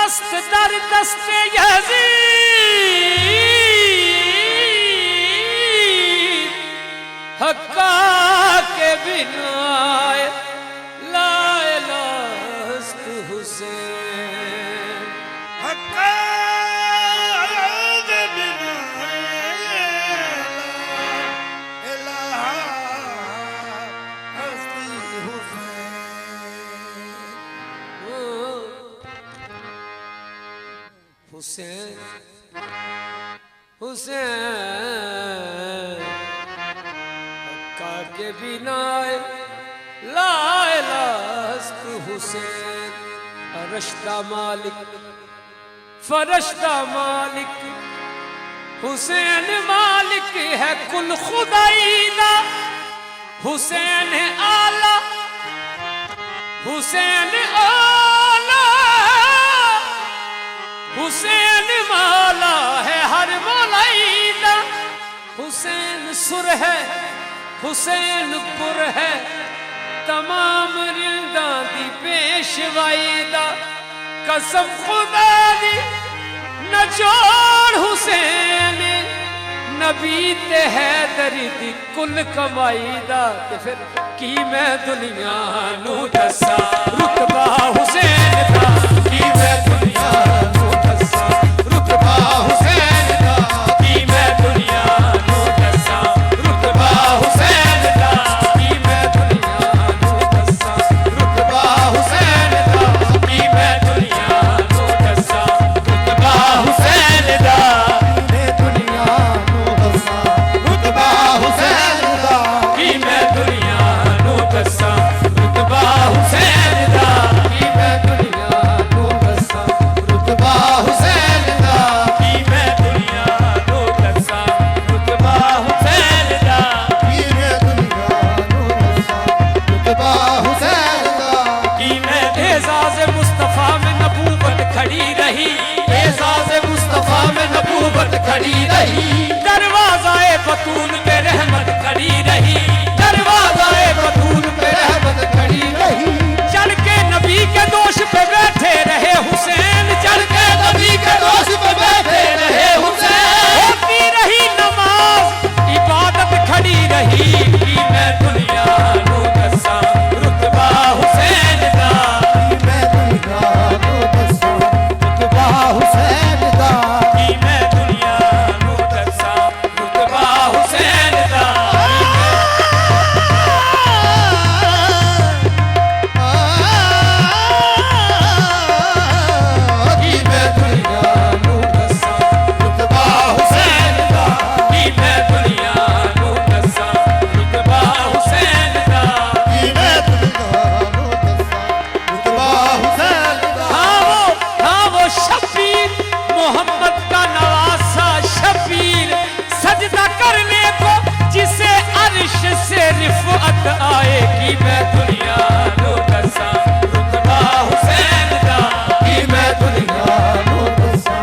दस्त दर दस्ते यज़ीद हक्का के बिना ला इलास्त हुसैन हक्का के बिना ला इलास्त हुसैन हुसैन हक्का के बिना ला इलास्त हुसैन फरिश्ता मालिक हुसैन मालिक है कुल खुदाईदा हुसैन आला हुसैन आला हुसैन माला है हर मौलाईदा हुसैन सुर है हुसैन पुर है तमाम रिंदा दी पेशवाईदा कसम खुदा दी न जोड़ हुसैन नबी ते हैदर दी कुल कमाईदा ते फिर की मैं दुनिया नू दसा रुतबा हुसैन दा की मैं दुनिया नू दसा रुतबा हुसैन दा की मैं दुनिया नू दसा रुतबा हुसैन दा की मैं दुनिया नू दसा रुतबा हुसैन दा की मैं दुनिया नू दसा रुतबा हुसैन दा मैं दुनिया नू दसा रुतबा हुसैन दा की मैं दुनिया नू दसा रुतबा हुसैन दा की मैं दुनिया नू दसा रुतबा हुसैन दा की मैं दुनिया नू दसा रुतबा हुसैन दा की मैं दुनिया नू दसा रुतबा हुसैन दा की मैं एजाज़ मुस्तफ़ा में नबूवत खड़ी रही एजाज़ मुस्तफ़ा में नबूवत खड़ी रही दरवाज़ाए बतूल पे रहमत खड़ी रही दरवाज़ाए बतूल पे रहमत खड़ी रही चढ़ के नबी के दोष पे बैठे रहे हुसैन चढ़ के नबी के दोष पे बैठे रहे हुसैन होती रही नमाज इबादत खड़ी रही कि मैं दुनिया नू दसा रुतबा हुसैन दा मैं दुनिया नू दसा रुतबा हुसैन दा कि मैं दुनिया नू दसा रुतबा हुसैन दा कि मैं दुनिया नू दसा रुतबा हुसैन दा कि मैं दुनिया नू दसा रुतबा हुसैन दा की मैं दुनिया नू दसा रुतबा हुसैन दा हाँ वो शबीर मोहम्मद का नवासा शबीर सजदा करने को जिसे अर्श से रिफ़अत आएगी मैं दुनिया नू दसा रुतबा हुसैन दा कि मैं दुनिया नू दसा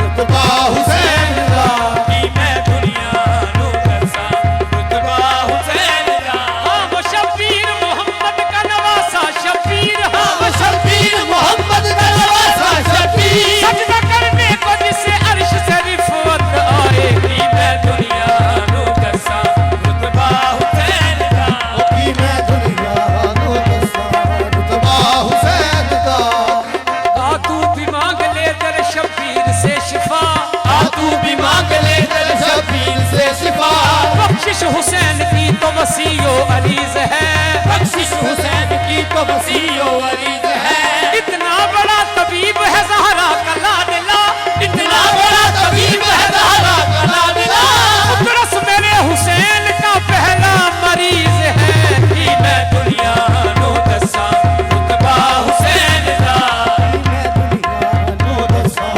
रुतबा हुसैन दा कि मैं दुनिया नू दसा रुतबा हुसैन दा हाँ वो शबीर मोहम्मद का नवासा शबीर हाँ वो शबीर मोहम्मद का नवासा शबीर सजदा करने को जिसे अर्श से रिफ़अत आएगी मैं दुनिया नू दसा रुतबा हुसैन दा की मैं दुनिया नू दसा रुतबा हुसैन दा आ तू भी मांग ले दर शबीर से शिफा आ तू भी मांग ले दर शबीर से शिफा बख्शिश हुसैन की तो वसीयो अरीज है बख्शिश हुसैन की तो वसीयो अरीज है इतना बड़ा तबीब है ज़हरा का लाडला इतना बड़ा तबीब है ज़हरा का लाडला उतरस मेरे हुसैन का पहला मरीज है कि मैं दुनिया नू दसा रुतबा हुसैन दा मैं दुनिया नू दसा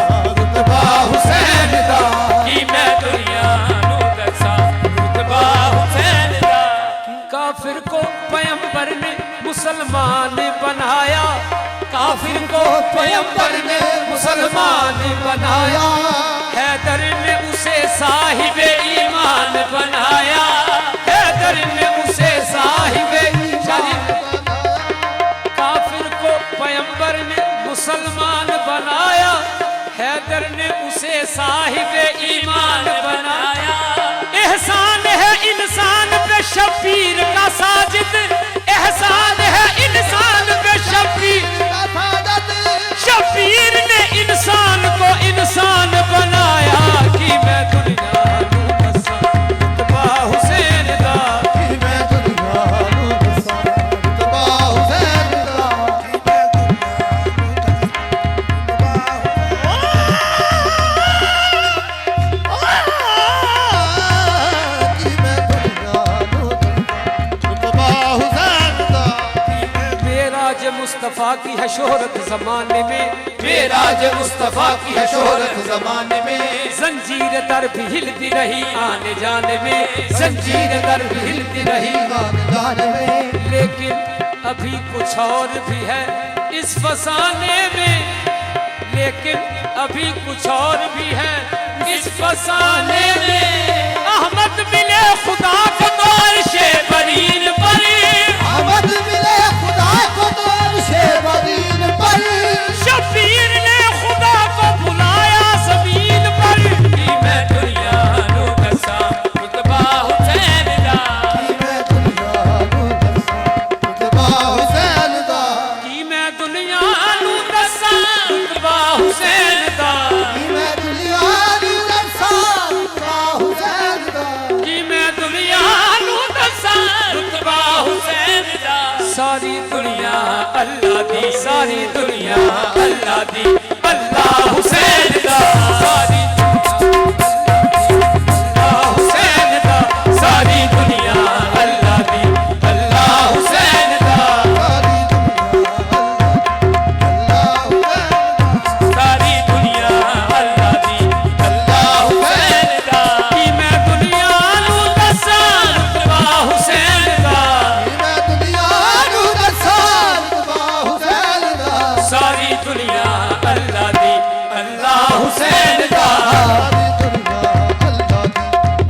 रुतबा हुसैन दा कि मैं दुनिया नू दसा रुतबा हुसैन दा काफिर को पैगंबर ने मुसलमान बनाया काफिर को पैगंबर ने मुसलमान बनाया हैदर ने उसे साहिबे ईमान बनाया हैदर ने उसे साहिबे काफिर को पैगंबर ने मुसलमान बनाया, हैदर ने उसे साहिबे ईमान बनाया। एहसान है इंसान पे शबीर का साजिद, एहसान है इंसान पे शबीर। शबीर ने इंसान को इंसान बनाया कि मैं दुनिया नू दसा रुतबा हुसैन दा, कि मैं दुनिया नू दसा रुतबा हुसैन दा, कि मैं मुस्तफ़ा की है शोहरत ज़माने में, मेराज मुस्तफा की है शोहरत ज़माने में, जंजीर दर भी हिलती रही आने जाने में, जंजीर दर भी हिलती रही आने जाने में। लेकिन अभी कुछ और भी है इस फसाने में, लेकिन अभी कुछ और भी है इस फसाने में। अहमद मिले खुदा को तो अर्शे बरीन पर, अहमद मिले खुदा को तो अर्शे बरीन पर, शबीर ने खुदा को बुलाया ज़मीन पर कि मैं दुनिया नू दसा रुतबा हुसैन दा, कि मैं दुनिया नू दसा रुतबा हुसैन दा, कि मैं दुनिया नू दसा रुतबा हुसैन दा, कि मैं दुनिया नू दसा रुतबा हुसैन दा, कि मैं दुनिया नू दसा रुतबा हुसैन दा। सारी दुनिया अल्लाह दी, सारी दुनिया अल्लाह दी, अल्लाह हुसैन दा, सारी अल्लाह हुसैन दा, सारी दुनिया अल्लाह दी, अल्लाह हुसैन दा, सारी दुनिया अल्लाह दी, अल्लाह हुसैन दा, कि मैं दुनिया नू दसा रुतबा हुसैन दा, कि मैं दुनिया नू दसा रुतबा हुसैन दा, सारी दुनिया अल्लाह दी, अल्लाह हुसैन दा,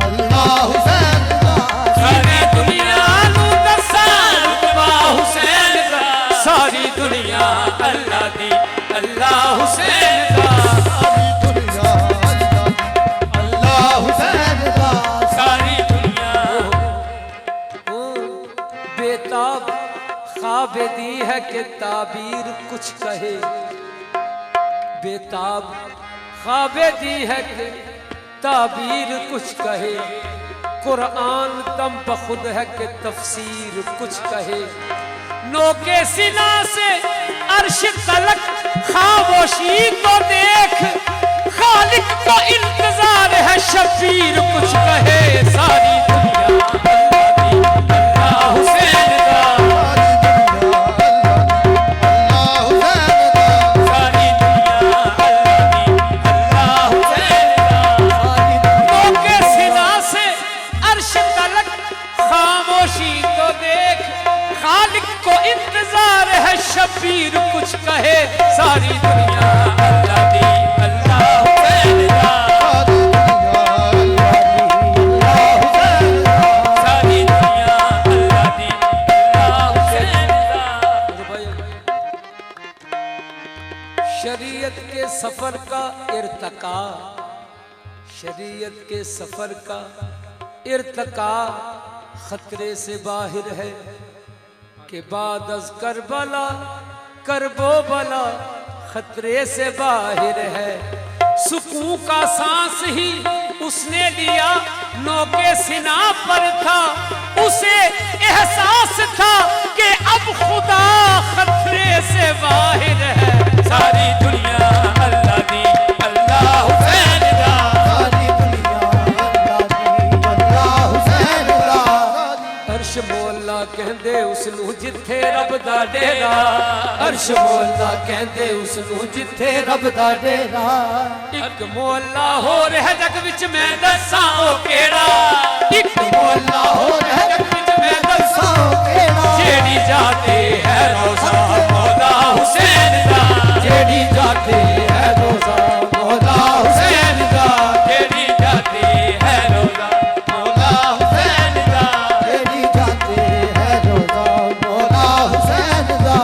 अल्लाह हुसैन दा, सारी दुनिया नू दसा रुतबा हुसैन दा, सारी दुनिया अल्लाह दी, अल्लाह हुसैन दा, अल्लाह हुसैन दा, सारी दुनिया। बेताब ख्वाब दी है कि ताबीर कुछ कहे, बेताब ख्वाब दी है कि ताबीर कुछ कहे, कुरान दम बखुद है कि तफसीर कुछ कहे। नोके सिना से अर्श तलक खामोशी तो देख, खालिक को इंतजार है शबीर कुछ कहे। सारी दुनिया अल्लाह दी, अल्लाह हुसैन दा, अल्लाह हुसैन दा, सारी दुनिया अल्लाह दी, अल्लाह हुसैन दा। नोके सिना से अर्श तलक खामोशी तो देख, खालिक को इंतजार है शबीर कुछ कहे। सारी दुनिया अल्लाह दी, अल्लाह हुसैन दा, सारी दुनिया अल्लाह दी, अल्लाह हुसैन दा। शरीयत के सफर का इर्तका, शरीयत के सफर का इर्तका खतरे से बाहर है कि बाद अज करबला करबो बला खतरे से बाहर है। सुकून का सांस ही उसने लिया नोके सिना पर था, उसे एहसास था कि अब खुदा खतरे से बाहर है। सारी दुनिया अल्लाह दी, अल्लाह हुसैन दा, अल्लाह हुसैन दा, अर्श मोला कहंदे उसनू जिथे रब दा डेरा, अर्श मोला कहंदे उसनू जिथे रब दा डेरा। एक मोला होर है जग विच मैं दसां ओ केड़ा, एक मोला होर है जग विच मैं दसां ओ केड़ा। जेड़ी जाते है रोज़ा मौला हुसैन दा, जेड़ी जाते है रोज़ा मौला हुसैन दा, जेड़ी जाते है रोज़ा मौला हुसैन दा। तेरी जाते है रोज़ा मौला हुसैन दा,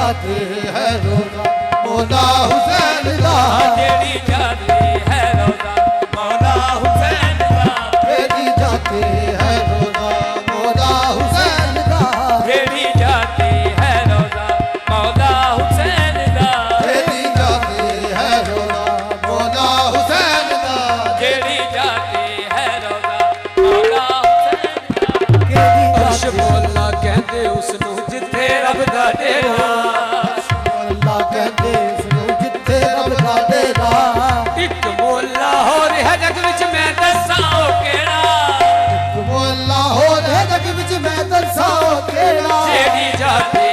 जाते है रोजा मौला हुसैन दा जेड़ी जाते है रोजा मौला हुसैन दा तेरी जाते है रोजा मौला हुसैन दा जेड़ी जाते है रोजा मौला हुसैन दा तेरी जाते है रोजा मौला हुसैन दा जेड़ी जाते है रोजा मौला हुसैन दा केदी अर्श मौला कहंदे उस नूं जिथे रब दा डेरा अल्लाह कहते सुनो जिथे रब दा डेरा एक मौला होर है जग विच मैं दसां ओ केड़ा मौला हो रे जग विच मैं दसां केड़ा जेड़ी जाते